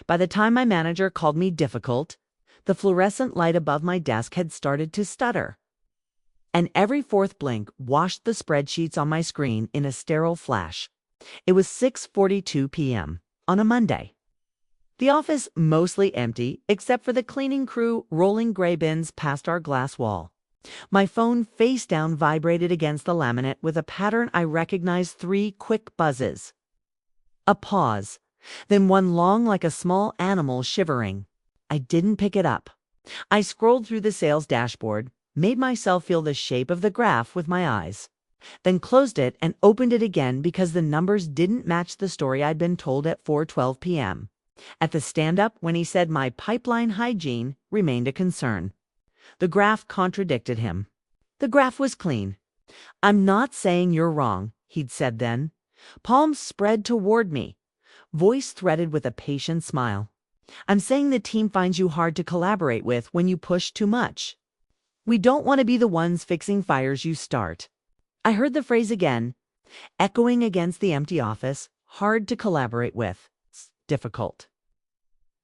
By the time my manager called me difficult, the fluorescent light above my desk had started to stutter. And every fourth blink washed the spreadsheets on my screen in a sterile flash. It was 6:42 p.m. on a Monday. The office mostly empty, except for the cleaning crew rolling gray bins past our glass wall. My phone face down vibrated against the laminate with a pattern I recognized: 3 quick buzzes. A pause, then one long like a small animal shivering. I didn't pick it up. I scrolled through the sales dashboard, made myself feel the shape of the graph with my eyes, then closed it and opened it again because the numbers didn't match the story I'd been told at 4:12 p.m. At the stand-up when he said my pipeline hygiene remained a concern. The graph contradicted him. The graph was clean. "I'm not saying you're wrong," he'd said then. Palms spread toward me, voice threaded with a patient smile. "I'm saying the team finds you hard to collaborate with when you push too much. We don't want to be the ones fixing fires you start." I heard the phrase again, echoing against the empty office. Hard to collaborate with. Difficult.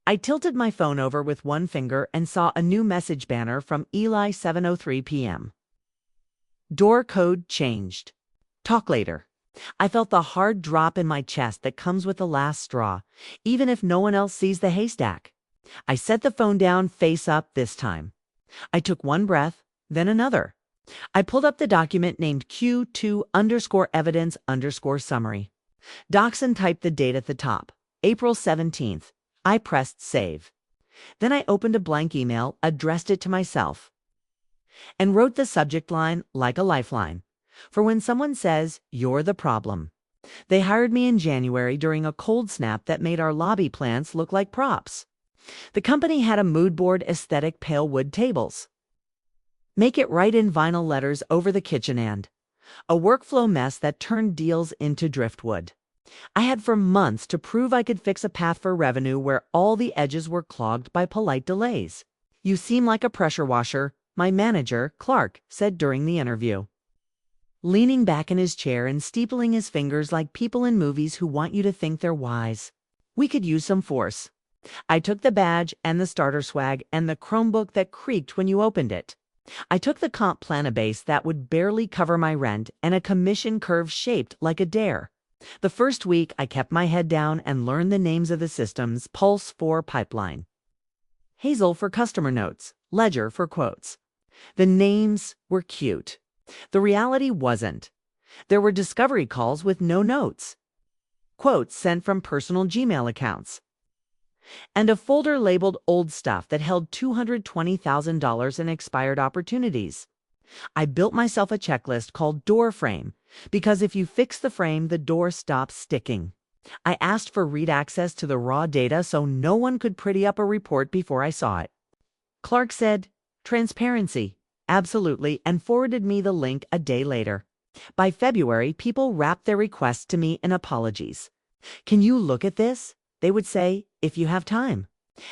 I tilted my phone over with one finger and saw a new message banner from Eli, 7:03 p.m. Door code changed. Talk later. I felt the hard drop in my chest that comes with the last straw, even if no one else sees the haystack. I set the phone down face up this time. I took one breath, then another. I pulled up the document named Q2_evidence_summary. Docs and typed the date at the top, April 17th. I pressed save. Then I opened a blank email, addressed it to myself, and wrote the subject line like a lifeline. For when someone says, "You're the problem." They hired me in January during a cold snap that made our lobby plants look like props. The company had a mood board aesthetic pale wood tables. Make it right in vinyl letters over the kitchen and a workflow mess that turned deals into driftwood. I had for months to prove I could fix a path for revenue where all the edges were clogged by polite delays. "You seem like a pressure washer," my manager, Clark, said during the interview, leaning back in his chair and steepling his fingers like people in movies who want you to think they're wise. "We could use some force." I took the badge and the starter swag and the Chromebook that creaked when you opened it. I took the comp plan, a base that would barely cover my rent, and a commission curve shaped like a dare. The first week, I kept my head down and learned the names of the systems: Pulse for pipeline, Hazel for customer notes, Ledger for quotes. The names were cute. The reality wasn't. There were discovery calls with no notes, quotes sent from personal Gmail accounts, and a folder labeled old stuff that held $220,000 in expired opportunities. I built myself a checklist called Door Frame, because if you fix the frame, the door stops sticking. I asked for read access to the raw data so no one could pretty up a report before I saw it. Clark said, "Transparency, absolutely," and forwarded me the link a day later. By February, people wrapped their requests to me in apologies. "Can you look at this?" they would say, "if you have time."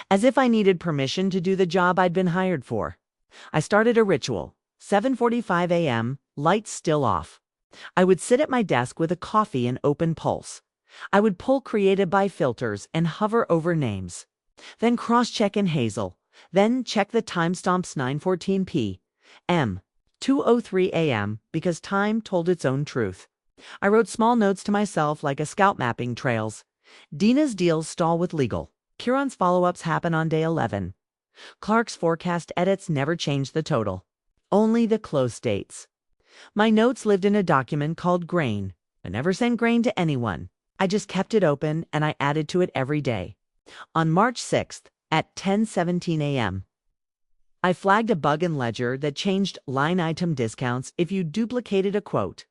As if I needed permission to do the job I'd been hired for. I started a ritual. 7:45 a.m., lights still off. I would sit at my desk with a coffee and open Pulse. I would pull created by filters and hover over names. Then cross-check in Hazel. Then check the timestamps: 9:14 p.m., 2:03 a.m., because time told its own truth. I wrote small notes to myself like a scout mapping trails. Dina's deals stall with legal. Kieran's follow-ups happen on day 11. Clark's forecast edits never changed the total. Only the close dates. My notes lived in a document called Grain. I never sent grain to anyone. I just kept it open and I added to it every day. On March 6th at 10:17 a.m., I flagged a bug in Ledger that changed line item discounts if you duplicated a quote.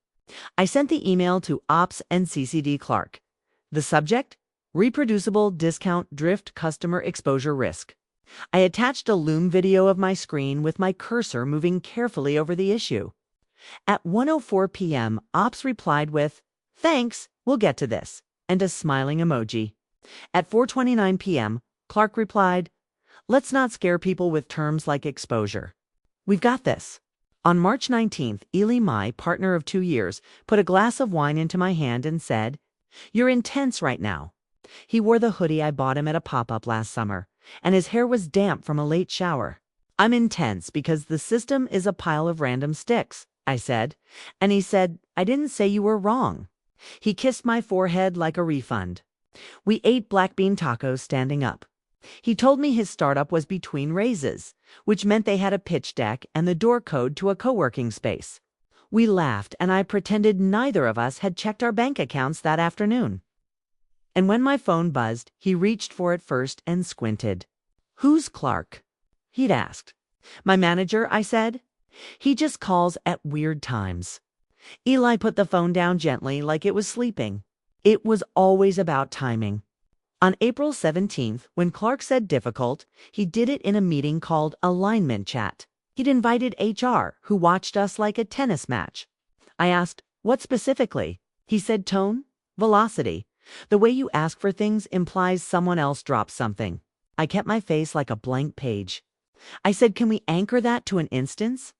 I sent the email to Ops and CCD Clark. The subject: Reproducible Discount Drift Customer Exposure Risk. I attached a Loom video of my screen with my cursor moving carefully over the issue. At 1:04 p.m., Ops replied with, "Thanks, we'll get to this," and a smiling emoji. At 4:29 p.m., Clark replied, "Let's not scare people with terms like exposure. We've got this." On March 19th, Eli, my partner of 2 years, put a glass of wine into my hand and said, "You're intense right now." He wore the hoodie I bought him at a pop-up last summer, and his hair was damp from a late shower. I'm intense because the system is a pile of random sticks, I said, and he said, I didn't say you were wrong. He kissed my forehead like a refund. We ate black bean tacos standing up. He told me his startup was between raises, which meant they had a pitch deck and the door code to a co-working space. We laughed, and I pretended neither of us had checked our bank accounts that afternoon. And when my phone buzzed, he reached for it first and squinted. Who's Clark? He'd asked. My manager, I said. He just calls at weird times. Eli put the phone down gently like it was sleeping. It was always about timing. On April 17th, when Clark said difficult, he did it in a meeting called Alignment Chat. He'd invited HR, who watched us like a tennis match. I asked, what specifically? He said tone, velocity. The way you ask for things implies someone else dropped something. I kept my face like a blank page. I said, can we anchor that to an instance?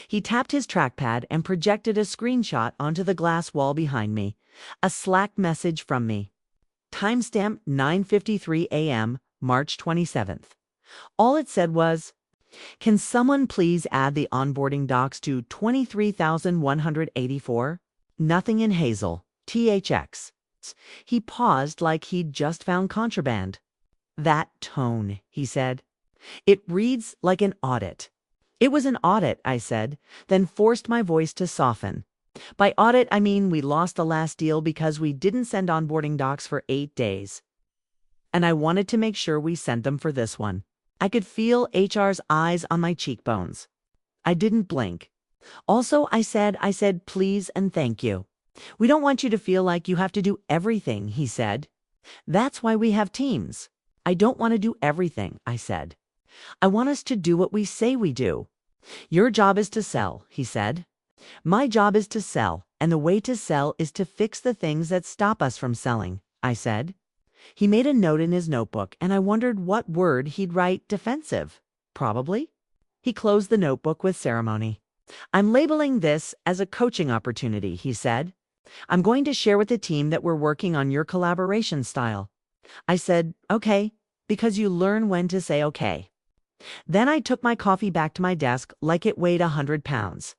He tapped his trackpad and projected a screenshot onto the glass wall behind me. A Slack message from me. Timestamp 9:53 a.m., March 27th. All it said was, can someone please add the onboarding docs to 23,184? Nothing in Hazel. THX. He paused like he'd just found contraband. That tone, he said. It reads like an audit. It was an audit, I said, then forced my voice to soften. By audit, I mean we lost the last deal because we didn't send onboarding docs for 8 days. And I wanted to make sure we sent them for this one. I could feel HR's eyes on my cheekbones. I didn't blink. Also, I said, please and thank you. We don't want you to feel like you have to do everything, he said. That's why we have teams. I don't want to do everything, I said. I want us to do what we say we do. Your job is to sell, he said. My job is to sell, and the way to sell is to fix the things that stop us from selling, I said. He made a note in his notebook, and I wondered what word he'd write defensive. Probably. He closed the notebook with ceremony. I'm labeling this as a coaching opportunity, he said. I'm going to share with the team that we're working on your collaboration style. I said, okay, because you learn when to say okay. Then I took my coffee back to my desk like it weighed 100 pounds.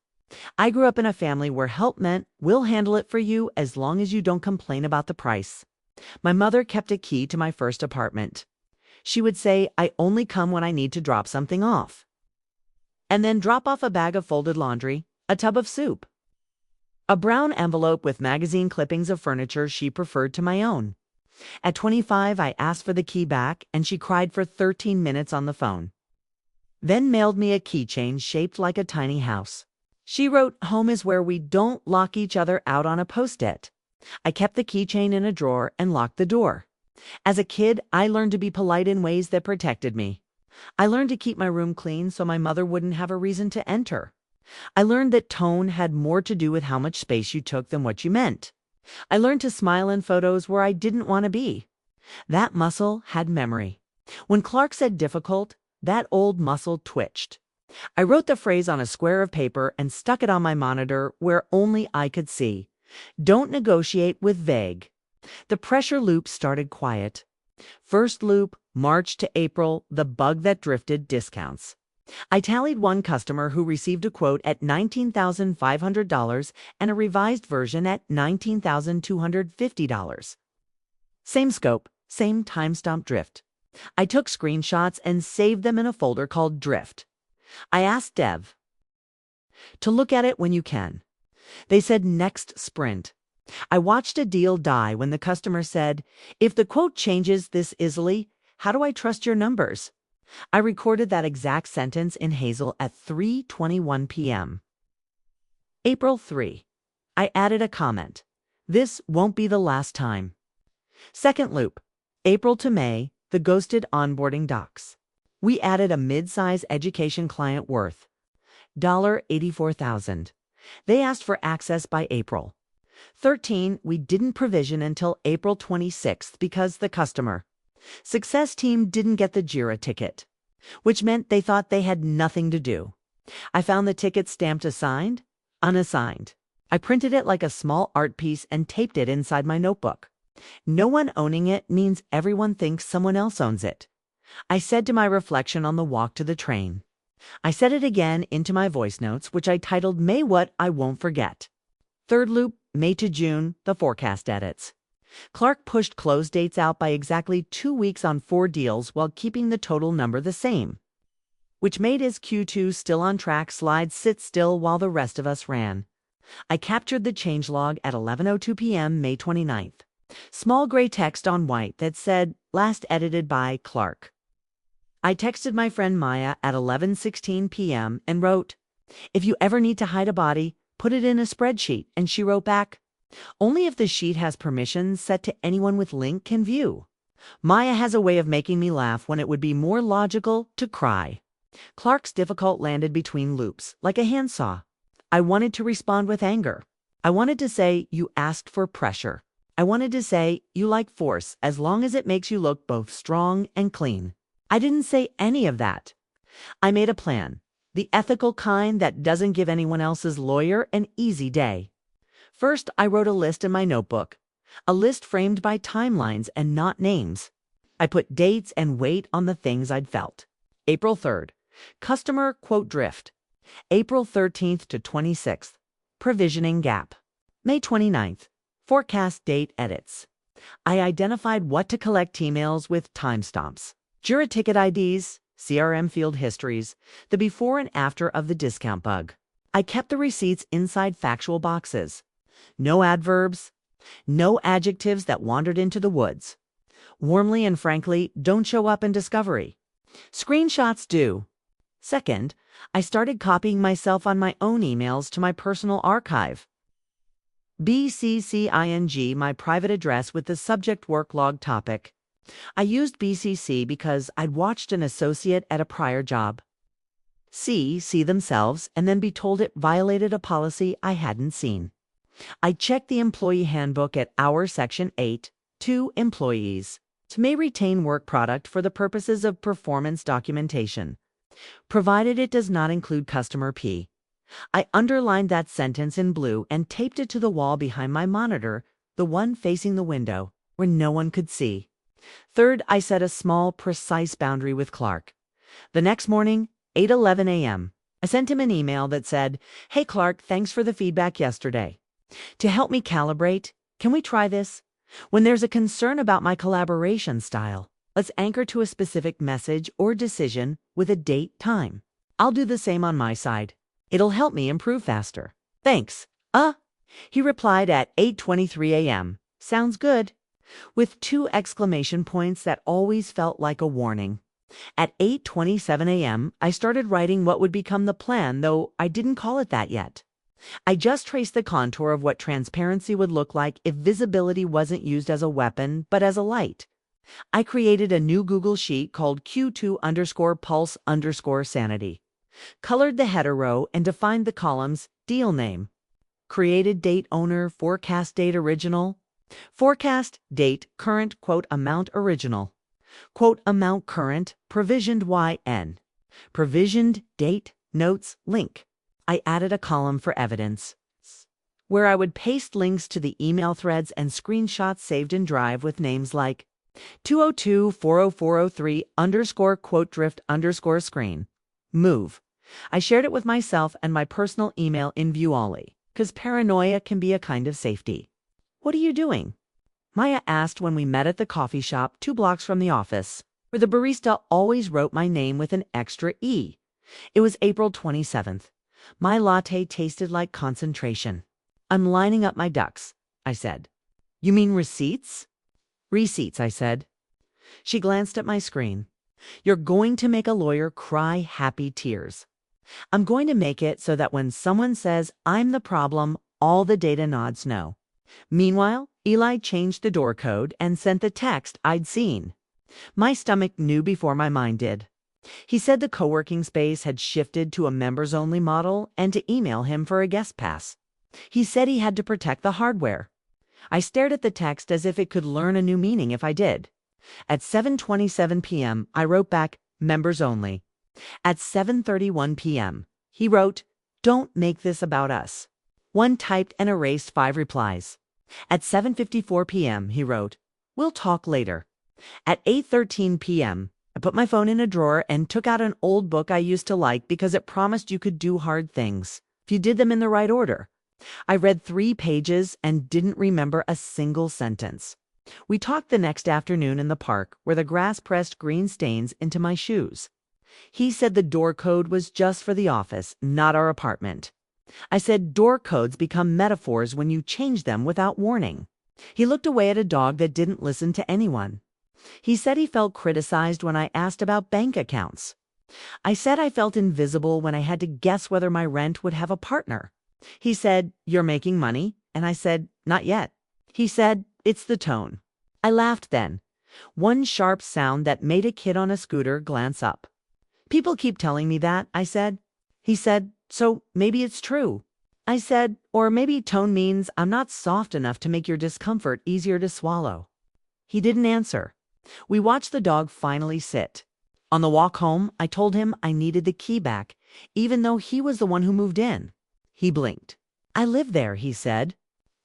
I grew up in a family where help meant we'll handle it for you as long as you don't complain about the price. My mother kept a key to my first apartment. She would say, I only come when I need to drop something off. And then drop off a bag of folded laundry, a tub of soup, a brown envelope with magazine clippings of furniture she preferred to my own. At 25, I asked for the key back, and she cried for 13 minutes on the phone. Then mailed me a keychain shaped like a tiny house. She wrote, home is where we don't lock each other out on a post-it. I kept the keychain in a drawer and locked the door. As a kid, I learned to be polite in ways that protected me. I learned to keep my room clean so my mother wouldn't have a reason to enter. I learned that tone had more to do with how much space you took than what you meant. I learned to smile in photos where I didn't want to be. That muscle had memory. When Clark said difficult, that old muscle twitched. I wrote the phrase on a square of paper and stuck it on my monitor where only I could see. Don't negotiate with vague. The pressure loop started quiet. First loop, March to April, the bug that drifted discounts. I tallied one customer who received a quote at $19,500 and a revised version at $19,250. Same scope, same timestamp drift. I took screenshots and saved them in a folder called Drift. I asked Dev to look at it when you can. They said next sprint. I watched a deal die when the customer said, if the quote changes this easily, how do I trust your numbers? I recorded that exact sentence in Hazel at 3:21 p.m. April 3. I added a comment. This won't be the last time. Second loop. April to May, the ghosted onboarding docs. We added a mid-size education client worth $84,000. They asked for access by April 13. We didn't provision until April 26th because the customer success team didn't get the JIRA ticket, which meant they thought they had nothing to do. I found the ticket stamped assigned, unassigned. I printed it like a small art piece and taped it inside my notebook. No one owning it means everyone thinks someone else owns it. I said to my reflection on the walk to the train. I said it again into my voice notes, which I titled May What I Won't Forget. Third loop, May to June, the forecast edits. Clark pushed close dates out by exactly 2 weeks on 4 deals while keeping the total number the same, which made his Q2 still on track slide sit still while the rest of us ran. I captured the changelog at 11:02 p.m. May 29th. Small gray text on white that said, last edited by Clark. I texted my friend Maya at 11:16 p.m. and wrote, if you ever need to hide a body, put it in a spreadsheet, and she wrote back, only if the sheet has permissions set to anyone with link can view. Maya has a way of making me laugh when it would be more logical to cry. Clark's difficult landed between loops, like a handsaw. I wanted to respond with anger. I wanted to say, you asked for pressure. I wanted to say, you like force as long as it makes you look both strong and clean. I didn't say any of that. I made a plan, the ethical kind that doesn't give anyone else's lawyer an easy day. First, I wrote a list in my notebook, a list framed by timelines and not names. I put dates and weight on the things I'd felt. April 3rd, customer quote drift. April 13th to 26th, provisioning gap. May 29th, forecast date edits. I identified what to collect emails with timestamps, Jira ticket IDs, CRM field histories, the before and after of the discount bug. I kept the receipts inside factual boxes. No adverbs, no adjectives that wandered into the woods. Warmly and frankly, don't show up in Discovery. Screenshots do. Second, I started copying myself on my own emails to my personal archive. BCCING, my private address with the subject work log topic. I used BCC because I'd watched an associate at a prior job see themselves and then be told it violated a policy I hadn't seen. I checked the employee handbook at our section 8, to employees, to may retain work product for the purposes of performance documentation, provided it does not include customer P. I underlined that sentence in blue and taped it to the wall behind my monitor, the one facing the window, where no one could see. Third, I set a small, precise boundary with Clark. The next morning, 8:11 a.m., I sent him an email that said, hey Clark, thanks for the feedback yesterday. To help me calibrate, can we try this? When there's a concern about my collaboration style, let's anchor to a specific message or decision with a date time. I'll do the same on my side. It'll help me improve faster. Thanks. He replied at 8:23 a.m. Sounds good. With 2 exclamation points that always felt like a warning. At 8:27 a.m., I started writing what would become the plan, though I didn't call it that yet. I just traced the contour of what transparency would look like if visibility wasn't used as a weapon, but as a light. I created a new Google Sheet called Q2_pulse_sanity, colored the header row, and defined the columns deal name, created date owner, forecast date original, forecast date current quote amount original, quote amount current, provisioned YN, provisioned date notes link. I added a column for evidence, where I would paste links to the email threads and screenshots saved in Drive with names like 202-40403_quote drift_screen. Move. I shared it with myself and my personal email in Viewally, because paranoia can be a kind of safety. What are you doing? Maya asked when we met at the coffee shop 2 blocks from the office, where the barista always wrote my name with an extra E. It was April 27th. My latte tasted like concentration. I'm lining up my ducks, I said. You mean receipts? Receipts, I said. She glanced at my screen. You're going to make a lawyer cry happy tears. I'm going to make it so that when someone says I'm the problem, all the data nods no. Meanwhile, Eli changed the door code and sent the text I'd seen. My stomach knew before my mind did. He said the co-working space had shifted to a members-only model and to email him for a guest pass. He said he had to protect the hardware. I stared at the text as if it could learn a new meaning if I did. At 7:27 p.m., I wrote back, members only. At 7:31 p.m., he wrote, don't make this about us. One typed and erased 5 replies. At 7:54 p.m., he wrote, "We'll talk later." At 8:13 p.m., I put my phone in a drawer and took out an old book I used to like because it promised you could do hard things if you did them in the right order. I read 3 pages and didn't remember a single sentence. We talked the next afternoon in the park where the grass pressed green stains into my shoes. He said the door code was just for the office, not our apartment. I said door codes become metaphors when you change them without warning. He looked away at a dog that didn't listen to anyone. He said he felt criticized when I asked about bank accounts. I said I felt invisible when I had to guess whether my rent would have a partner. He said, "You're making money?" And I said, "Not yet." He said, "It's the tone." I laughed then. One sharp sound that made a kid on a scooter glance up. "People keep telling me that," I said. He said, "So maybe it's true." I said, "Or maybe tone means I'm not soft enough to make your discomfort easier to swallow." He didn't answer. We watched the dog finally sit. On the walk home, I told him I needed the key back, even though he was the one who moved in. He blinked. "I live there," he said.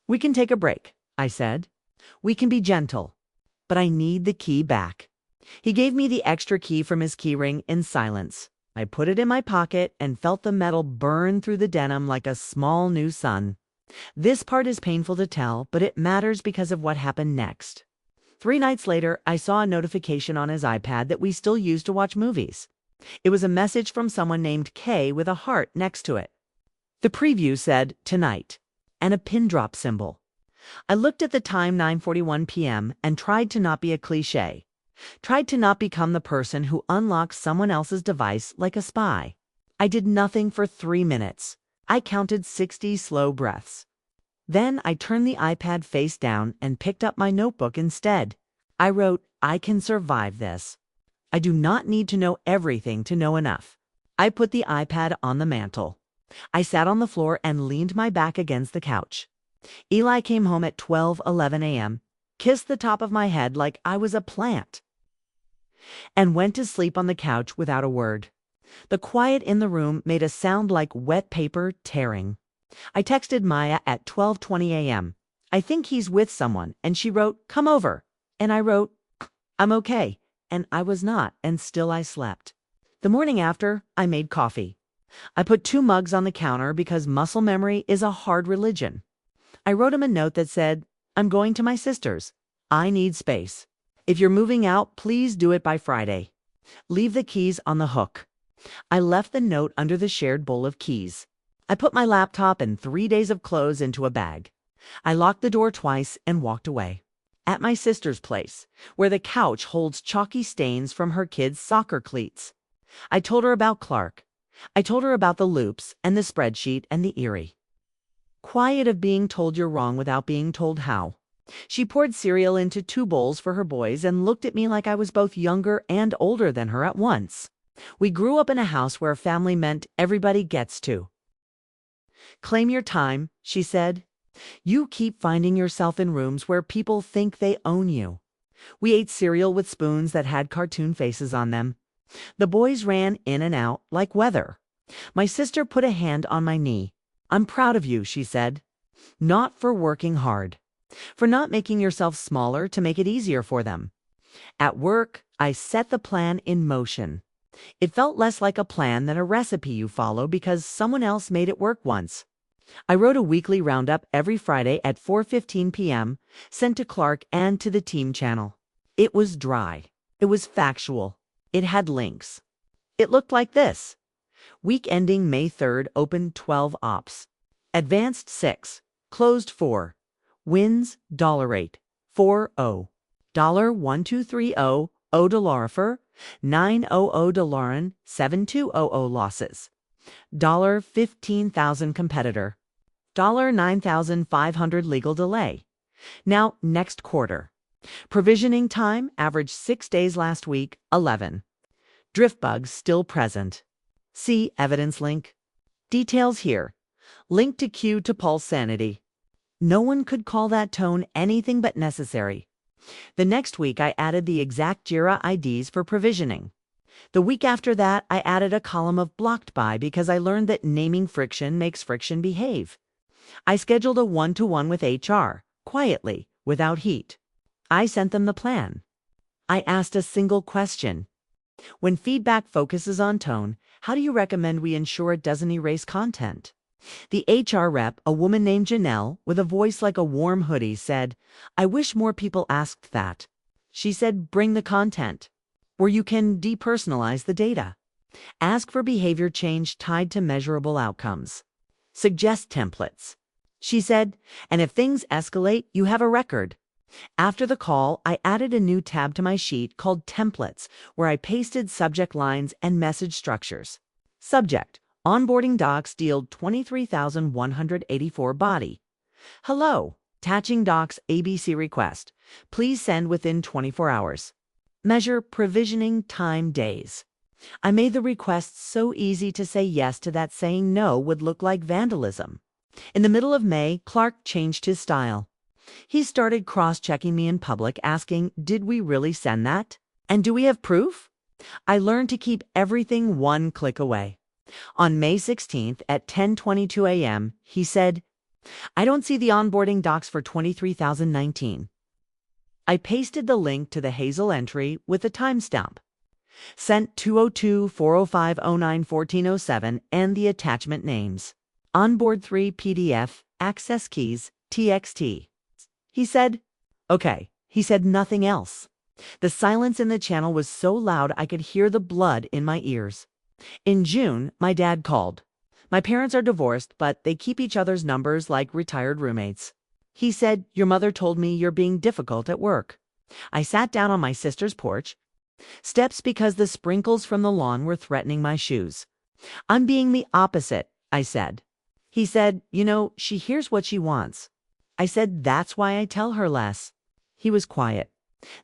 "We can take a break," I said. "We can be gentle. But I need the key back." He gave me the extra key from his keyring in silence. I put it in my pocket and felt the metal burn through the denim like a small new sun. This part is painful to tell, but it matters because of what happened next. 3 nights later, I saw a notification on his iPad that we still use to watch movies. It was a message from someone named Kay with a heart next to it. The preview said, "Tonight," and a pin drop symbol. I looked at the time, 9:41 p.m., and tried to not be a cliché. Tried to not become the person who unlocks someone else's device like a spy. I did nothing for 3 minutes. I counted 60 slow breaths. Then I turned the iPad face down and picked up my notebook instead. I wrote, "I can survive this. I do not need to know everything to know enough." I put the iPad on the mantel. I sat on the floor and leaned my back against the couch. Eli came home at 12:11 a.m., kissed the top of my head like I was a plant, and went to sleep on the couch without a word. The quiet in the room made a sound like wet paper tearing. I texted Maya at 12:20 a.m. "I think he's with someone," and she wrote, "Come over." And I wrote, "I'm okay." And I was not, and still I slept. The morning after, I made coffee. I put 2 mugs on the counter because muscle memory is a hard religion. I wrote him a note that said, "I'm going to my sister's. I need space. If you're moving out, please do it by Friday. Leave the keys on the hook." I left the note under the shared bowl of keys. I put my laptop and 3 days of clothes into a bag. I locked the door twice and walked away. At my sister's place, where the couch holds chalky stains from her kids' soccer cleats. I told her about Clark. I told her about the loops and the spreadsheet and the Erie. Quiet of being told you're wrong without being told how. She poured cereal into 2 bowls for her boys and looked at me like I was both younger and older than her at once. We grew up in a house where family meant everybody gets to. "Claim your time," she said. "You keep finding yourself in rooms where people think they own you." We ate cereal with spoons that had cartoon faces on them. The boys ran in and out like weather. My sister put a hand on my knee. "I'm proud of you," she said. "Not for working hard. For not making yourself smaller to make it easier for them." At work, I set the plan in motion. It felt less like a plan than a recipe you follow because someone else made it work once. I wrote a weekly roundup every Friday at 4:15 p.m., sent to Clark and to the team channel. It was dry. It was factual. It had links. It looked like this. Week ending May 3rd, open 12 ops. Advanced 6. Closed 4. Wins, dollar rate, 4.0. $1230, $0 $900 $7200 losses. $15,000 competitor. $9,500 legal delay. Now, next quarter. Provisioning time averaged 6 days last week, 11. Drift bugs still present. See evidence link. Details here. Link to queue to Pulse Sanity. No one could call that tone anything but necessary. The next week, I added the exact JIRA IDs for provisioning. The week after that, I added a column of blocked by because I learned that naming friction makes friction behave. I scheduled a one-to-one with HR, quietly, without heat. I sent them the plan. I asked a single question. When feedback focuses on tone, how do you recommend we ensure it doesn't erase content? The HR rep, a woman named Janelle, with a voice like a warm hoodie, said, "I wish more people asked that." She said, "Bring the content, where you can depersonalize the data. Ask for behavior change tied to measurable outcomes. Suggest templates." She said, "And if things escalate, you have a record." After the call, I added a new tab to my sheet called Templates, where I pasted subject lines and message structures. Subject: Onboarding docs deal 23,184 body. Hello. Attaching docs ABC request. Please send within 24 hours. Measure provisioning time days. I made the request so easy to say yes to that saying no would look like vandalism. In the middle of May, Clark changed his style. He started cross-checking me in public, asking, "Did we really send that? And do we have proof?" I learned to keep everything one click away. On May 16th at 10:22 a.m., he said, "I don't see the onboarding docs for 23,019. I pasted the link to the Hazel entry with a timestamp. Sent 202-405-09-1407 and the attachment names. Onboard 3 PDF, access keys, TXT. He said, "Okay." He said nothing else. The silence in the channel was so loud I could hear the blood in my ears. In June, my dad called. My parents are divorced, but they keep each other's numbers like retired roommates. He said, "Your mother told me you're being difficult at work." I sat down on my sister's porch steps because the sprinkles from the lawn were threatening my shoes. "I'm being the opposite," I said. He said, "She hears what she wants." I said, "That's why I tell her less." He was quiet.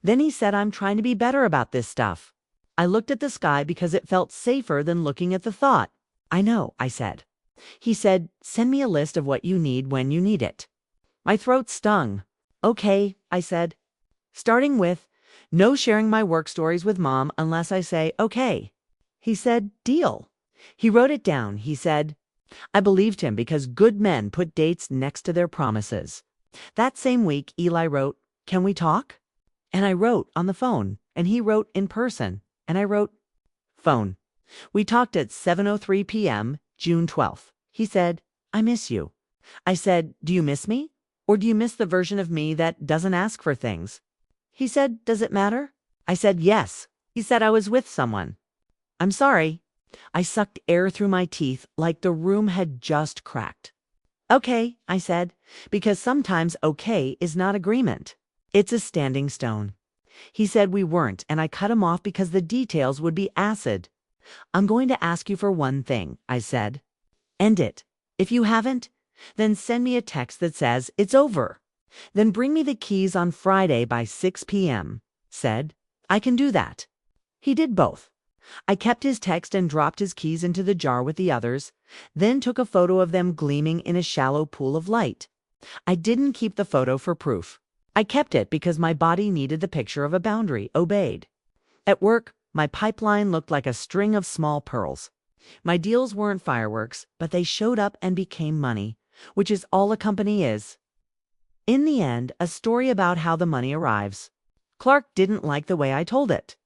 Then he said, "I'm trying to be better about this stuff." I looked at the sky because it felt safer than looking at the thought. "I know," I said. He said, "Send me a list of what you need when you need it." My throat stung. "Okay," I said. Starting with, "No sharing my work stories with Mom unless I say okay." He said, "Deal." He wrote it down. He said, I believed him because good men put dates next to their promises. That same week, Eli wrote, "Can we talk?" And I wrote on the phone, and he wrote in person, and I wrote, phone. We talked at 7:03 p.m., June 12th. He said, "I miss you." I said, "Do you miss me? Or do you miss the version of me that doesn't ask for things?" He said, "Does it matter?" I said, "Yes." He said I was with someone. "I'm sorry." I sucked air through my teeth like the room had just cracked. "Okay," I said, because sometimes okay is not agreement. It's a standing stone. He said we weren't, and I cut him off because the details would be acid. "I'm going to ask you for one thing," I said. "End it. If you haven't, then send me a text that says it's over. Then bring me the keys on Friday by 6 p.m. Said, "I can do that." He did both. I kept his text and dropped his keys into the jar with the others, then took a photo of them gleaming in a shallow pool of light. I didn't keep the photo for proof. I kept it because my body needed the picture of a boundary obeyed. At work, my pipeline looked like a string of small pearls. My deals weren't fireworks, but they showed up and became money, which is all a company is. In the end, a story about how the money arrives. Clark didn't like the way I told it.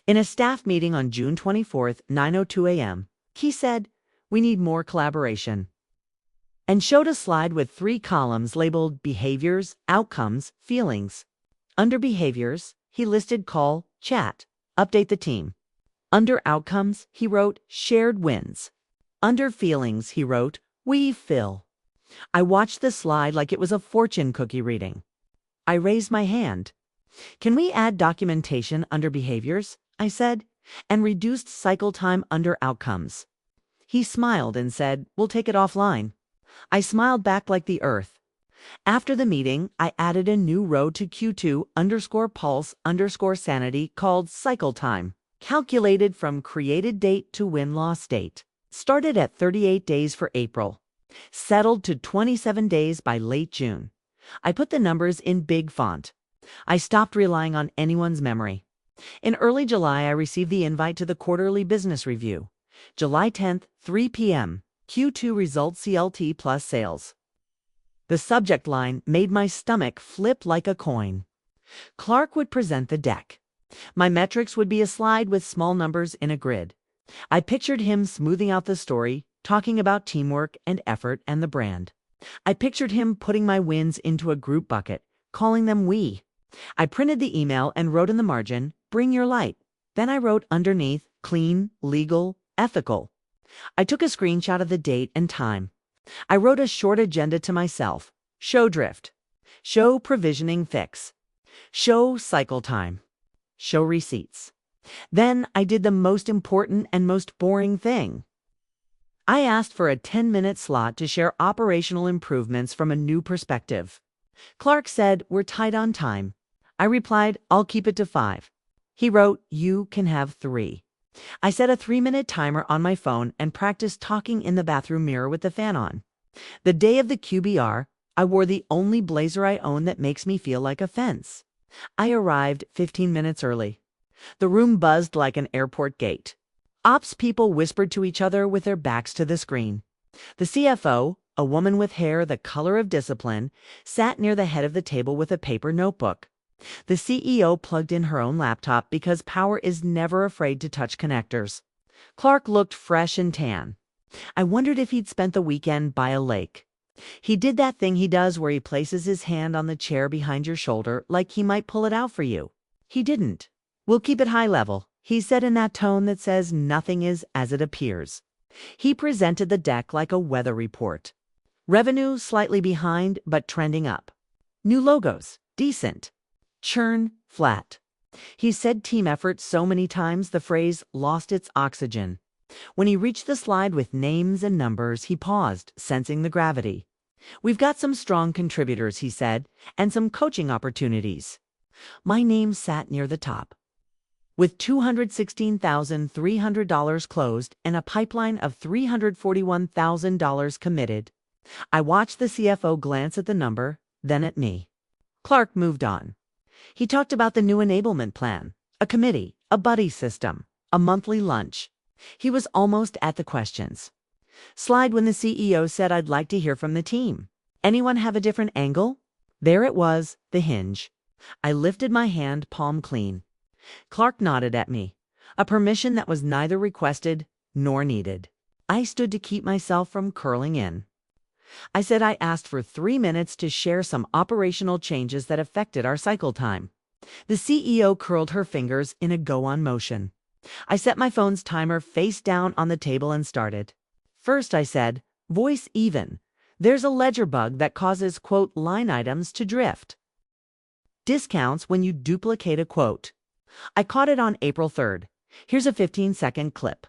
In a staff meeting on June 24th, 9:02 a.m., he said, "We need more collaboration," and showed a slide with 3 columns labeled Behaviors, Outcomes, Feelings. Under Behaviors, he listed call, chat, update the team. Under Outcomes, he wrote Shared Wins. Under Feelings, he wrote We Fill. I watched the slide like it was a fortune cookie reading. I raised my hand. "Can we add documentation under Behaviors?" I said, "and reduced cycle time under Outcomes?" He smiled and said, "We'll take it offline." I smiled back like the earth. After the meeting, I added a new row to Q2_pulse_sanity called cycle time, calculated from created date to win-loss date. Started at 38 days for April. Settled to 27 days by late June. I put the numbers in big font. I stopped relying on anyone's memory. In early July, I received the invite to the quarterly business review. July 10th, 3 p.m. Q2 results CLT plus sales. The subject line made my stomach flip like a coin. Clark would present the deck. My metrics would be a slide with small numbers in a grid. I pictured him smoothing out the story, talking about teamwork and effort and the brand. I pictured him putting my wins into a group bucket, calling them we. I printed the email and wrote in the margin, "Bring your light." Then I wrote underneath, "Clean, legal, ethical." I took a screenshot of the date and time. I wrote a short agenda to myself. Show drift. Show provisioning fix. Show cycle time. Show receipts. Then I did the most important and most boring thing. I asked for a 10-minute slot to share operational improvements from a new perspective. Clark said, "We're tight on time." I replied, "I'll keep it to 5. He wrote, "You can have 3. I set a 3-minute timer on my phone and practiced talking in the bathroom mirror with the fan on. The day of the QBR, I wore the only blazer I own that makes me feel like a fence. I arrived 15 minutes early. The room buzzed like an airport gate. Ops people whispered to each other with their backs to the screen. The CFO, a woman with hair the color of discipline, sat near the head of the table with a paper notebook. The CEO plugged in her own laptop because power is never afraid to touch connectors. Clark looked fresh and tan. I wondered if he'd spent the weekend by a lake. He did that thing he does where he places his hand on the chair behind your shoulder like he might pull it out for you. He didn't. "We'll keep it high level," he said in that tone that says nothing is as it appears. He presented the deck like a weather report. Revenue slightly behind, but trending up. New logos, decent. Churn, flat. He said team effort so many times the phrase lost its oxygen. When he reached the slide with names and numbers, he paused, sensing the gravity. "We've got some strong contributors," he said, "and some coaching opportunities." My name sat near the top. With $216,300 closed and a pipeline of $341,000 committed, I watched the CFO glance at the number, then at me. Clark moved on. He talked about the new enablement plan, a committee, a buddy system, a monthly lunch. He was almost at the questions. Slide when the CEO said, "I'd like to hear from the team. Anyone have a different angle?" There it was, the hinge. I lifted my hand, palm clean. Clark nodded at me, a permission that was neither requested nor needed. I stood to keep myself from curling in. I said I asked for 3 minutes to share some operational changes that affected our cycle time. The CEO curled her fingers in a go-on motion. I set my phone's timer face down on the table and started. First, I said, "Voice even. There's a ledger bug that causes, quote, line items to drift. Discounts when you duplicate a quote." I caught it on April 3rd. Here's a 15-second clip.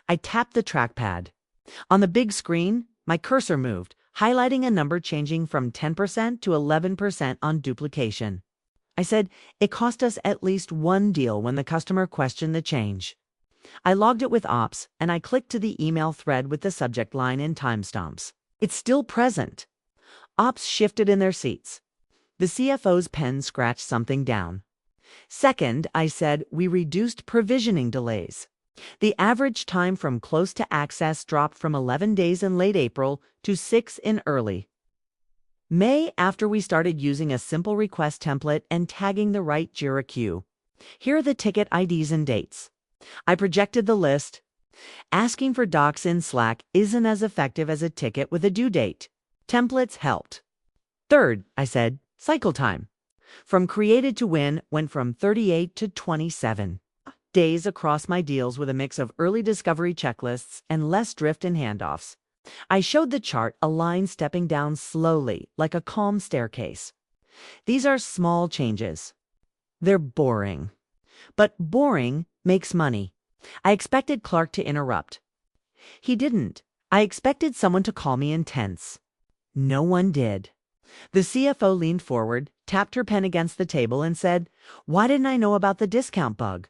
I tapped the trackpad. On the big screen, my cursor moved, highlighting a number changing from 10% to 11% on duplication. I said, "It cost us at least one deal when the customer questioned the change." I logged it with Ops, and I clicked to the email thread with the subject line in timestamps. It's still present. Ops shifted in their seats. The CFO's pen scratched something down. Second, I said, we reduced provisioning delays. The average time from close to access dropped from 11 days in late April to 6 in early May after we started using a simple request template and tagging the right Jira queue. Here are the ticket IDs and dates. I projected the list. Asking for docs in Slack isn't as effective as a ticket with a due date. Templates helped. Third, I said, cycle time. From created to win went from 38 to 27 days across my deals with a mix of early discovery checklists and less drift in handoffs. I showed the chart a line stepping down slowly, like a calm staircase. These are small changes. They're boring. But boring makes money. I expected Clark to interrupt. He didn't. I expected someone to call me intense. No one did. The CFO leaned forward, tapped her pen against the table, and said, "Why didn't I know about the discount bug?"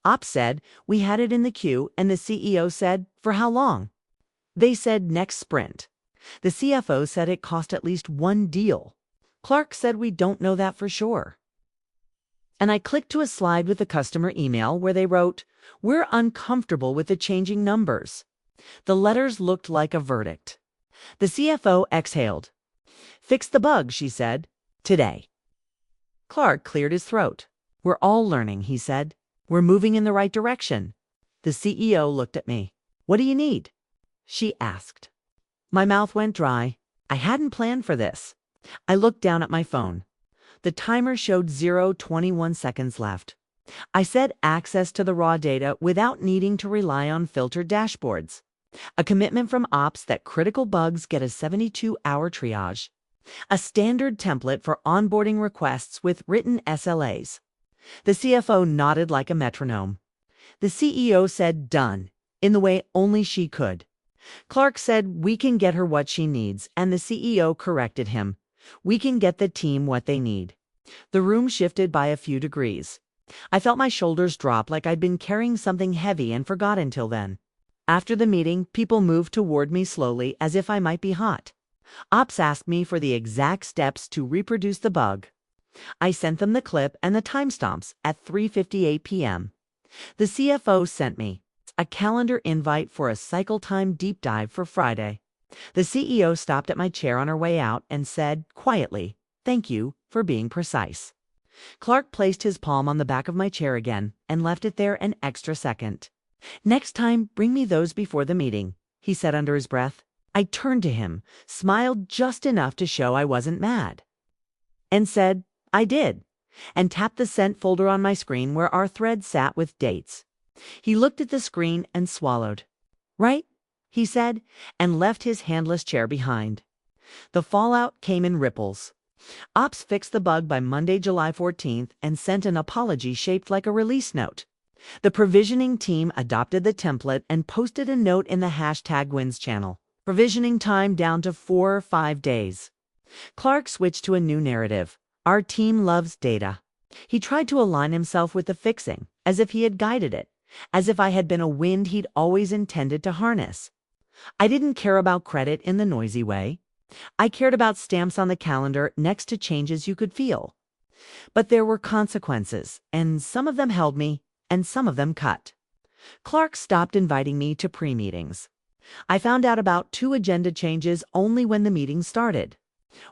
Ops said, "We had it in the queue," and the CEO said, "For how long?" They said, "Next sprint." The CFO said it cost at least one deal. Clark said, "We don't know that for sure." And I clicked to a slide with the customer email where they wrote, "We're uncomfortable with the changing numbers." The letters looked like a verdict. The CFO exhaled. Fix the bug, she said. Today. Clark cleared his throat. We're all learning, he said. We're moving in the right direction. The CEO looked at me. What do you need? She asked. My mouth went dry. I hadn't planned for this. I looked down at my phone. The timer showed 0:21 seconds left. I said access to the raw data without needing to rely on filtered dashboards. A commitment from ops that critical bugs get a 72-hour triage. A standard template for onboarding requests with written SLAs. The CFO nodded like a metronome. The CEO said done, in the way only she could. Clark said we can get her what she needs, and the CEO corrected him. We can get the team what they need. The room shifted by a few degrees. I felt my shoulders drop like I'd been carrying something heavy and forgot until then. After the meeting, people moved toward me slowly as if I might be hot. Ops asked me for the exact steps to reproduce the bug. I sent them the clip and the timestamps at 3:58 p.m. The CFO sent me a calendar invite for a cycle time deep dive for Friday. The CEO stopped at my chair on her way out and said quietly, "Thank you for being precise." Clark placed his palm on the back of my chair again and left it there an extra second. "Next time, bring me those before the meeting," he said under his breath. I turned to him, smiled just enough to show I wasn't mad, and said, "I did," and tapped the sent folder on my screen where our thread sat with dates. He looked at the screen and swallowed. "Right," he said, and left his handless chair behind. The fallout came in ripples. Ops fixed the bug by Monday, July 14th, and sent an apology shaped like a release note. The provisioning team adopted the template and posted a note in the #wins channel. Provisioning time down to 4 or 5 days. Clark switched to a new narrative. Our team loves data. He tried to align himself with the fixing, as if he had guided it, as if I had been a wind he'd always intended to harness. I didn't care about credit in the noisy way. I cared about stamps on the calendar next to changes you could feel. But there were consequences, and some of them held me, and some of them cut. Clark stopped inviting me to pre-meetings. I found out about 2 agenda changes only when the meeting started.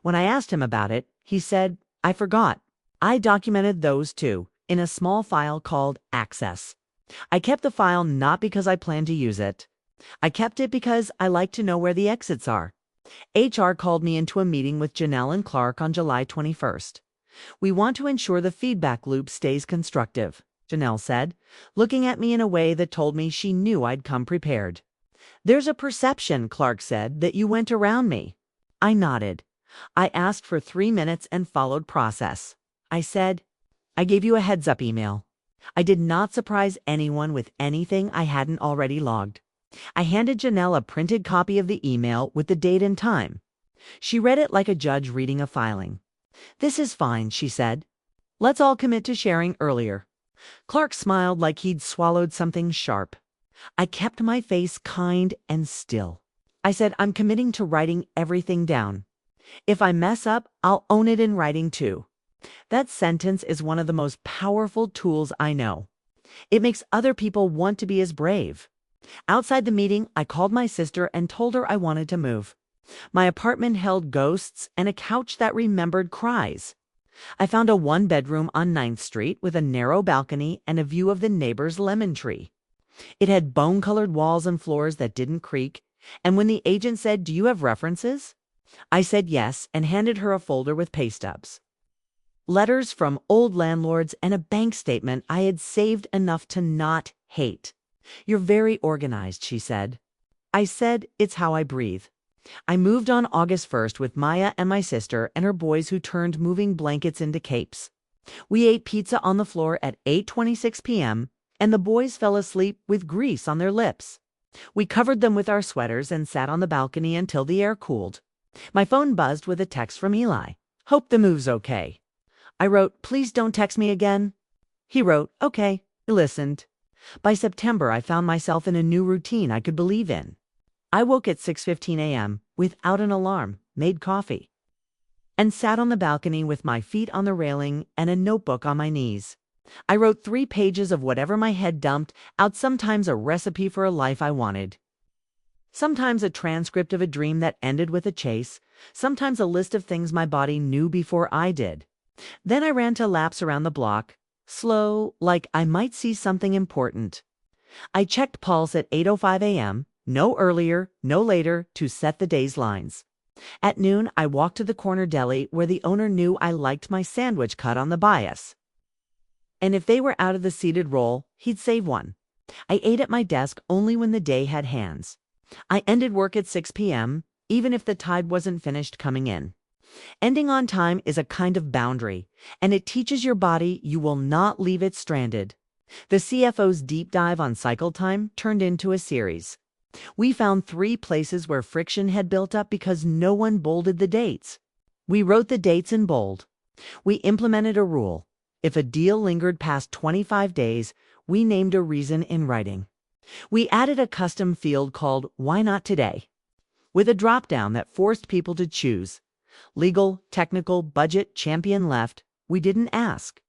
When I asked him about it, he said, "I forgot. I documented those too, in a small file called Access. I kept the file not because I planned to use it. I kept it because I like to know where the exits are." HR called me into a meeting with Janelle and Clark on July 21st. "We want to ensure the feedback loop stays constructive," Janelle said, looking at me in a way that told me she knew I'd come prepared. "There's a perception," Clark said, "that you went around me." I nodded. I asked for 3 minutes and followed process. I said, "I gave you a heads-up email." I did not surprise anyone with anything I hadn't already logged. I handed Janelle a printed copy of the email with the date and time. She read it like a judge reading a filing. "This is fine," she said. "Let's all commit to sharing earlier." Clark smiled like he'd swallowed something sharp. I kept my face kind and still. I said, "I'm committing to writing everything down. If I mess up, I'll own it in writing too." That sentence is one of the most powerful tools I know. It makes other people want to be as brave. Outside the meeting, I called my sister and told her I wanted to move. My apartment held ghosts and a couch that remembered cries. I found a 1-bedroom on 9th Street with a narrow balcony and a view of the neighbor's lemon tree. It had bone-colored walls and floors that didn't creak, and when the agent said, "Do you have references?" I said yes and handed her a folder with pay stubs. Letters from old landlords and a bank statement I had saved enough to not hate. "You're very organized," she said. I said, "It's how I breathe." I moved on August 1st with Maya and my sister and her boys who turned moving blankets into capes. We ate pizza on the floor at 8:26 p.m., and the boys fell asleep with grease on their lips. We covered them with our sweaters and sat on the balcony until the air cooled. My phone buzzed with a text from Eli. "Hope the move's okay." I wrote, "Please don't text me again." He wrote, "Okay." He listened. By September, I found myself in a new routine I could believe in. I woke at 6:15 a.m. without an alarm, made coffee, and sat on the balcony with my feet on the railing and a notebook on my knees. I wrote 3 pages of whatever my head dumped out, sometimes a recipe for a life I wanted. Sometimes a transcript of a dream that ended with a chase. Sometimes a list of things my body knew before I did. Then I ran to laps around the block, slow, like I might see something important. I checked pulse at 8:05 a.m., no earlier, no later, to set the day's lines. At noon, I walked to the corner deli where the owner knew I liked my sandwich cut on the bias. And if they were out of the seated roll, he'd save one. I ate at my desk only when the day had hands. I ended work at 6 p.m., even if the tide wasn't finished coming in. Ending on time is a kind of boundary, and it teaches your body you will not leave it stranded. The CFO's deep dive on cycle time turned into a series. We found 3 places where friction had built up because no one bolded the dates. We wrote the dates in bold. We implemented a rule. If a deal lingered past 25 days, we named a reason in writing. We added a custom field called Why Not Today, with a drop-down that forced people to choose. Legal, technical, budget, champion left. We didn't ask.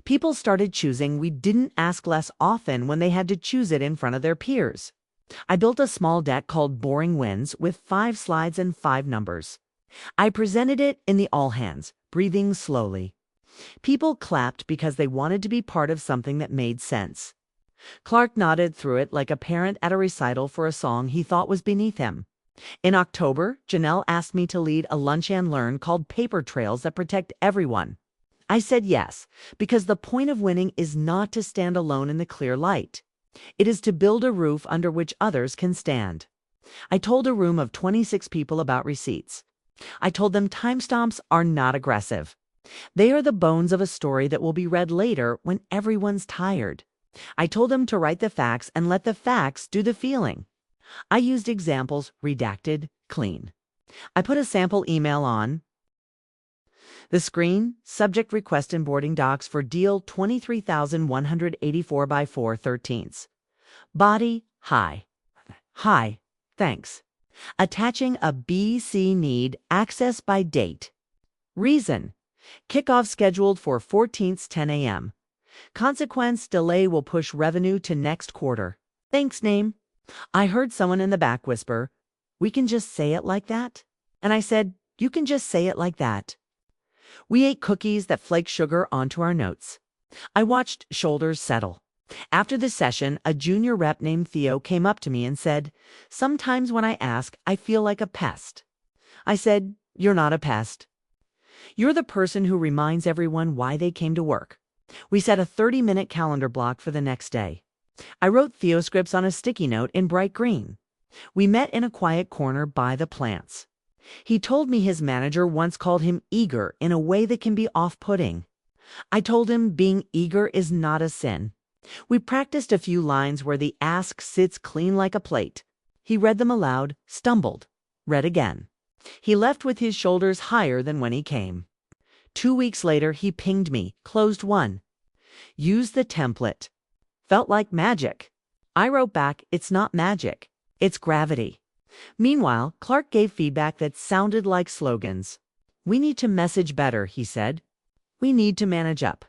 People started choosing we didn't ask less often when they had to choose it in front of their peers. I built a small deck called Boring Wins with 5 slides and 5 numbers. I presented it in the all hands, breathing slowly. People clapped because they wanted to be part of something that made sense. Clark nodded through it like a parent at a recital for a song he thought was beneath him. In October, Janelle asked me to lead a lunch and learn called Paper Trails that protect everyone. I said yes, because the point of winning is not to stand alone in the clear light. It is to build a roof under which others can stand. I told a room of 26 people about receipts. I told them timestamps are not aggressive. They are the bones of a story that will be read later when everyone's tired. I told them to write the facts and let the facts do the feeling. I used examples redacted, clean. I put a sample email on the screen, subject request and boarding docs for deal 23,184 by 4/13. Body, hi. Hi, thanks. Attaching a BC need, access by date. Reason, kickoff scheduled for 14th 10 a.m. Consequence, delay will push revenue to next quarter. Thanks, name. I heard someone in the back whisper, "We can just say it like that?" And I said, "You can just say it like that." We ate cookies that flaked sugar onto our notes. I watched shoulders settle. After the session, a junior rep named Theo came up to me and said, "Sometimes when I ask, I feel like a pest." I said, "You're not a pest. You're the person who reminds everyone why they came to work." We set a 30-minute calendar block for the next day. I wrote Theo scripts on a sticky note in bright green. We met in a quiet corner by the plants. He told me his manager once called him eager in a way that can be off-putting. I told him being eager is not a sin. We practiced a few lines where the ask sits clean like a plate. He read them aloud, stumbled, read again. He left with his shoulders higher than when he came. 2 weeks later, he pinged me, closed one. Use the template. Felt like magic. I wrote back, "It's not magic. It's gravity." Meanwhile, Clark gave feedback that sounded like slogans. "We need to message better," he said. "We need to manage up."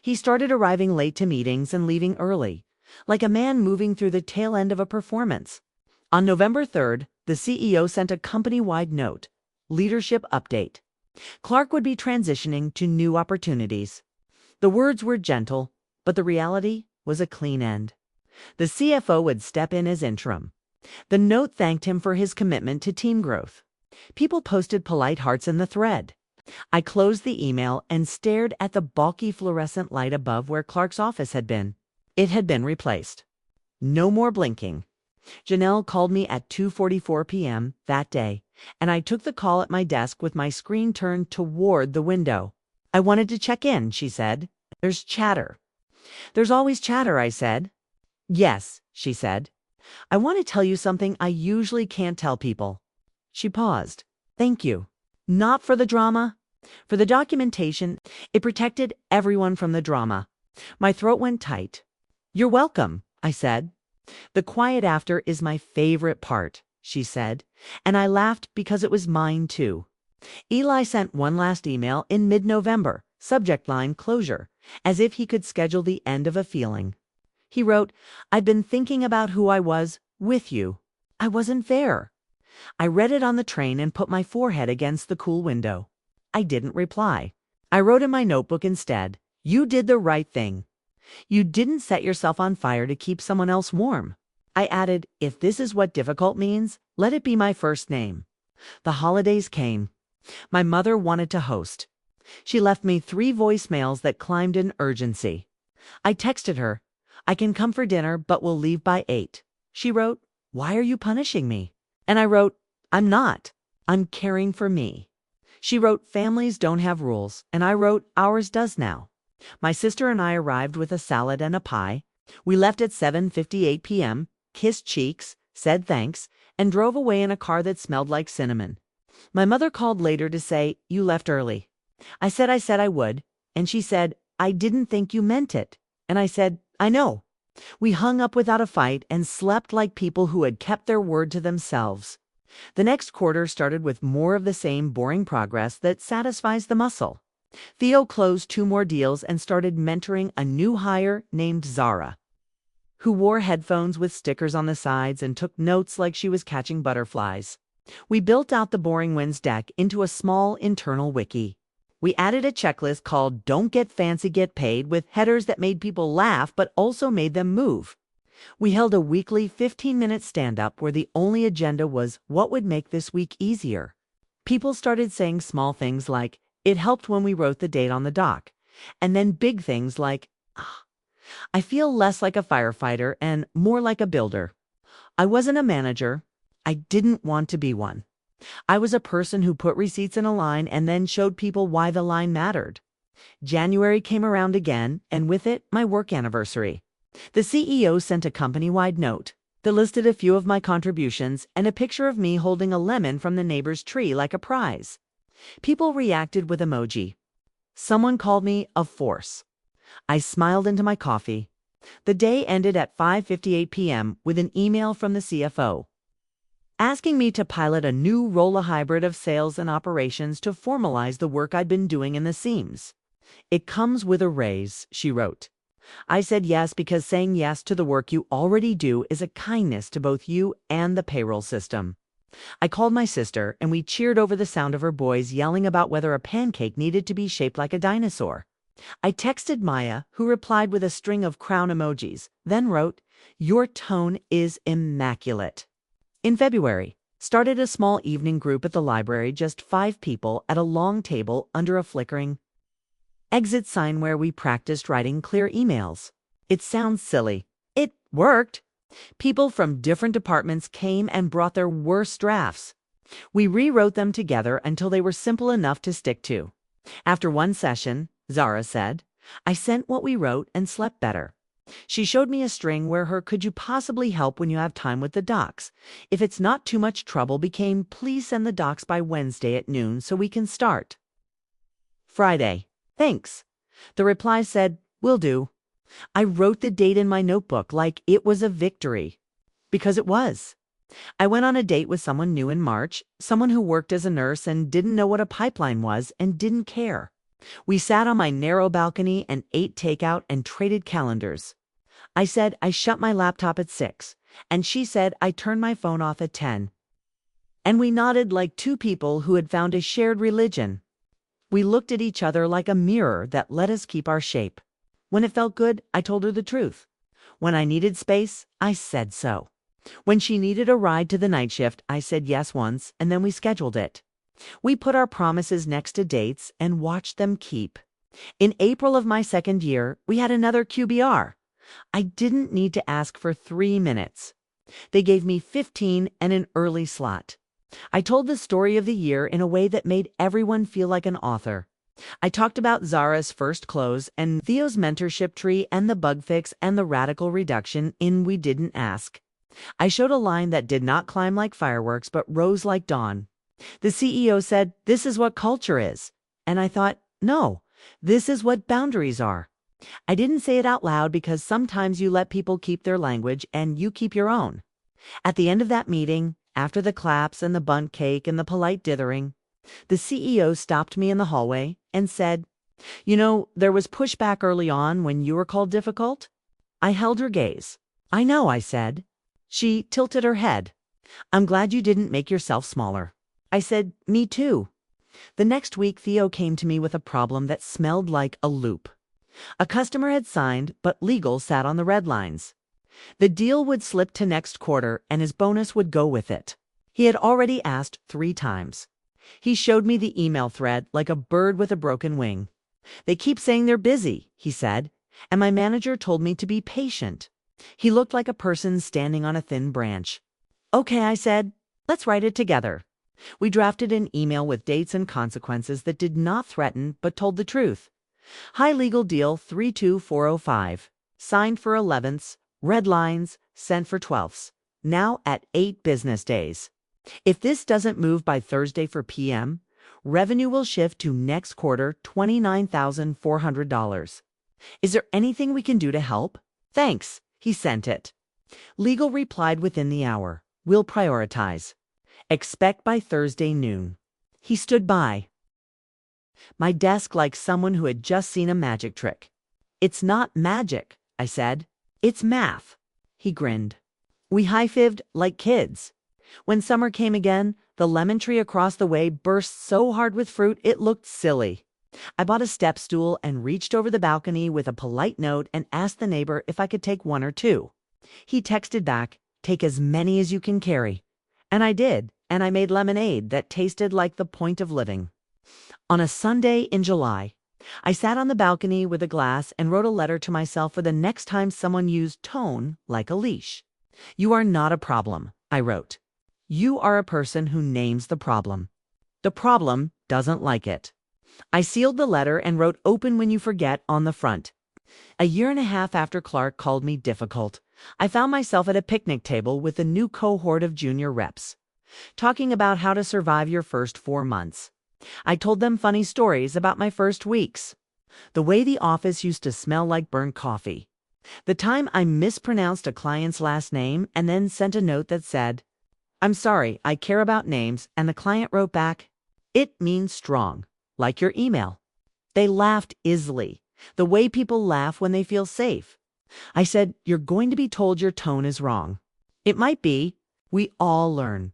He started arriving late to meetings and leaving early, like a man moving through the tail end of a performance. On November 3rd, the CEO sent a company-wide note, leadership update. Clark would be transitioning to new opportunities. The words were gentle, but the reality was a clean end. The CFO would step in as interim. The note thanked him for his commitment to team growth. People posted polite hearts in the thread. I closed the email and stared at the bulky fluorescent light above where Clark's office had been. It had been replaced. No more blinking. Janelle called me at 2:44 p.m. that day, and I took the call at my desk with my screen turned toward the window. "I wanted to check in," she said. "There's chatter." "There's always chatter," I said. "Yes," she said. "I want to tell you something I usually can't tell people." She paused. "Thank you. Not for the drama. For the documentation, it protected everyone from the drama." My throat went tight. "You're welcome," I said. "The quiet after is my favorite part," she said, and I laughed because it was mine too. Eli sent one last email in mid-November, subject line closure, as if he could schedule the end of a feeling. He wrote, "I've been thinking about who I was with you." I wasn't fair. I read it on the train and put my forehead against the cool window. I didn't reply. I wrote in my notebook instead, "You did the right thing. You didn't set yourself on fire to keep someone else warm." I added, "If this is what difficult means, let it be my first name." The holidays came. My mother wanted to host. She left me 3 voicemails that climbed in urgency. I texted her, "I can come for dinner, but we'll leave by 8. She wrote, "Why are you punishing me?" And I wrote, "I'm not. I'm caring for me." She wrote, "Families don't have rules." And I wrote, "Ours does now." My sister and I arrived with a salad and a pie. We left at 7:58 p.m., kissed cheeks, said thanks, and drove away in a car that smelled like cinnamon. My mother called later to say, "You left early." I said I would, and she said, "I didn't think you meant it." And I said, "I know." We hung up without a fight and slept like people who had kept their word to themselves. The next quarter started with more of the same boring progress that satisfies the muscle. Theo closed 2 more deals and started mentoring a new hire named Zara, who wore headphones with stickers on the sides and took notes like she was catching butterflies. We built out the boring wins deck into a small internal wiki. We added a checklist called "Don't Get Fancy, Get Paid" with headers that made people laugh but also made them move. We held a weekly 15-minute stand-up where the only agenda was what would make this week easier. People started saying small things like, "It helped when we wrote the date on the doc," and then big things like, "I feel less like a firefighter and more like a builder." I wasn't a manager. I didn't want to be one. I was a person who put receipts in a line and then showed people why the line mattered. January came around again, and with it, my work anniversary. The CEO sent a company-wide note that listed a few of my contributions and a picture of me holding a lemon from the neighbor's tree like a prize. People reacted with emoji. Someone called me a force. I smiled into my coffee. The day ended at 5:58 p.m. with an email from the CFO, asking me to pilot a new roll-a hybrid of sales and operations to formalize the work I'd been doing in the seams. "It comes with a raise," she wrote. I said yes because saying yes to the work you already do is a kindness to both you and the payroll system. I called my sister and we cheered over the sound of her boys yelling about whether a pancake needed to be shaped like a dinosaur. I texted Maya, who replied with a string of crown emojis, then wrote, "Your tone is immaculate." In February, started a small evening group at the library, just 5 people at a long table under a flickering exit sign where we practiced writing clear emails. It sounds silly. It worked. People from different departments came and brought their worst drafts. We rewrote them together until they were simple enough to stick to. After one session, Zara said, "I sent what we wrote and slept better." She showed me a string where her "could you possibly help when you have time with the docs? If it's not too much trouble" became "please send the docs by Wednesday at noon so we can start." Friday. "Thanks." The reply said, "Will do." I wrote the date in my notebook like it was a victory. Because it was. I went on a date with someone new in March, someone who worked as a nurse and didn't know what a pipeline was and didn't care. We sat on my narrow balcony and ate takeout and traded calendars. I said I shut my laptop at 6, and she said I turned my phone off at 10. And we nodded like 2 people who had found a shared religion. We looked at each other like a mirror that let us keep our shape. When it felt good, I told her the truth. When I needed space, I said so. When she needed a ride to the night shift, I said yes once, and then we scheduled it. We put our promises next to dates and watched them keep. In April of my 2nd year, we had another QBR. I didn't need to ask for 3 minutes. They gave me 15 and an early slot. I told the story of the year in a way that made everyone feel like an author. I talked about Zara's first close and Theo's mentorship tree and the bug fix and the radical reduction in "we didn't ask." I showed a line that did not climb like fireworks but rose like dawn. The CEO said, "This is what culture is." And I thought, no, this is what boundaries are. I didn't say it out loud because sometimes you let people keep their language and you keep your own. At the end of that meeting, after the claps and the bundt cake and the polite dithering, the CEO stopped me in the hallway and said, "You know, there was pushback early on when you were called difficult." I held her gaze. "I know," I said. She tilted her head. I'm glad you didn't make yourself smaller. I said, me too. The next week, Theo came to me with a problem that smelled like a loop. A customer had signed, but legal sat on the red lines. The deal would slip to next quarter and his bonus would go with it. He had already asked 3 times. He showed me the email thread like a bird with a broken wing. They keep saying they're busy, he said, and my manager told me to be patient. He looked like a person standing on a thin branch. Okay, I said, let's write it together. We drafted an email with dates and consequences that did not threaten but told the truth. High legal deal 32405. Signed for 11ths, red lines, sent for 12ths. Now at 8 business days. If this doesn't move by Thursday for PM, revenue will shift to next quarter $29,400. Is there anything we can do to help? Thanks. He sent it. Legal replied within the hour. We'll prioritize. Expect by Thursday noon. He stood by my desk like someone who had just seen a magic trick. It's not magic, I said. It's math. He grinned. We high-fived like kids. When summer came again, the lemon tree across the way burst so hard with fruit it looked silly. I bought a step stool and reached over the balcony with a polite note and asked the neighbor if I could take 1 or 2. He texted back, take as many as you can carry. And I did, and I made lemonade that tasted like the point of living. On a Sunday in July, I sat on the balcony with a glass and wrote a letter to myself for the next time someone used tone like a leash. You are not a problem, I wrote. You are a person who names the problem. The problem doesn't like it. I sealed the letter and wrote open when you forget on the front. A year and a half after Clark called me difficult, I found myself at a picnic table with a new cohort of junior reps, talking about how to survive your first 4 months. I told them funny stories about my first weeks. The way the office used to smell like burnt coffee. The time I mispronounced a client's last name and then sent a note that said, I'm sorry, I care about names, and the client wrote back, it means strong, like your email. They laughed easily, the way people laugh when they feel safe. I said, you're going to be told your tone is wrong. It might be. We all learn.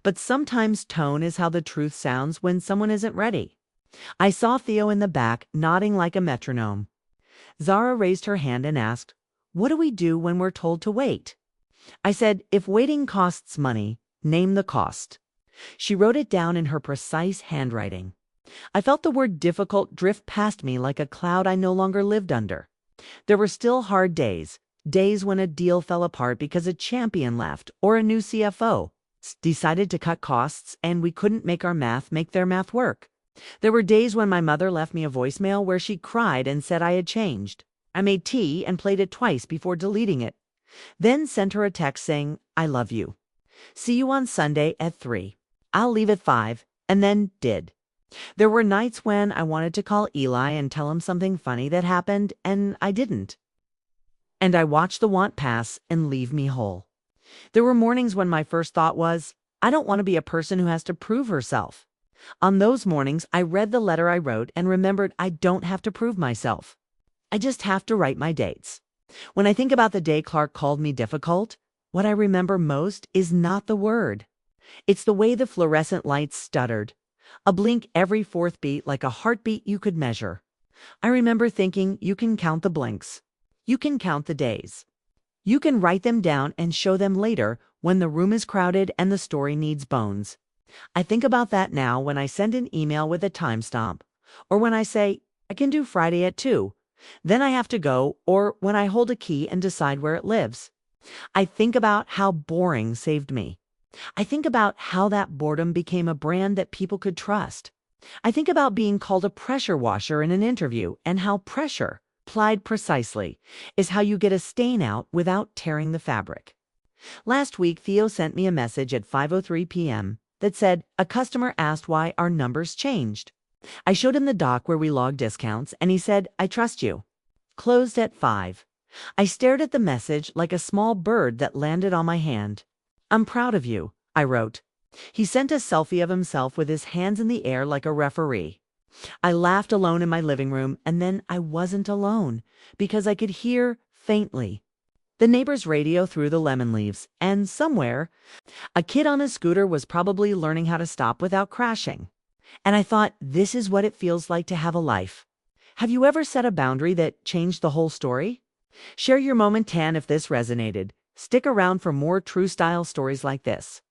But sometimes tone is how the truth sounds when someone isn't ready. I saw Theo in the back, nodding like a metronome. Zara raised her hand and asked, what do we do when we're told to wait? I said, if waiting costs money, name the cost. She wrote it down in her precise handwriting. I felt the word difficult drift past me like a cloud I no longer lived under. There were still hard days, days when a deal fell apart because a champion left or a new CFO decided to cut costs and we couldn't make our math make their math work. There were days when my mother left me a voicemail where she cried and said I had changed. I made tea and played it twice before deleting it. Then sent her a text saying, I love you. See you on Sunday at 3. I'll leave at 5, and then did. There were nights when I wanted to call Eli and tell him something funny that happened, and I didn't. And I watched the want pass and leave me whole. There were mornings when my first thought was, I don't want to be a person who has to prove herself. On those mornings, I read the letter I wrote and remembered I don't have to prove myself. I just have to write my dates. When I think about the day Clark called me difficult, what I remember most is not the word. It's the way the fluorescent lights stuttered, a blink every 4th beat like a heartbeat you could measure. I remember thinking you can count the blinks. You can count the days. You can write them down and show them later when the room is crowded and the story needs bones. I think about that now when I send an email with a timestamp, or when I say, I can do Friday at 2. Then I have to go, or when I hold a key and decide where it lives. I think about how boring saved me. I think about how that boredom became a brand that people could trust. I think about being called a pressure washer in an interview and how pressure, applied precisely, is how you get a stain out without tearing the fabric. Last week, Theo sent me a message at 5:03 p.m. that said a customer asked why our numbers changed. I showed him the doc where we log discounts, and he said, I trust you. Closed at 5. I stared at the message like a small bird that landed on my hand. I'm proud of you, I wrote. He sent a selfie of himself with his hands in the air like a referee. I laughed alone in my living room, and then I wasn't alone, because I could hear, faintly, the neighbor's radio through the lemon leaves, and somewhere, a kid on a scooter was probably learning how to stop without crashing. And I thought, this is what it feels like to have a life. Have you ever set a boundary that changed the whole story? Share your moment 10 if this resonated. Stick around for more true style stories like this.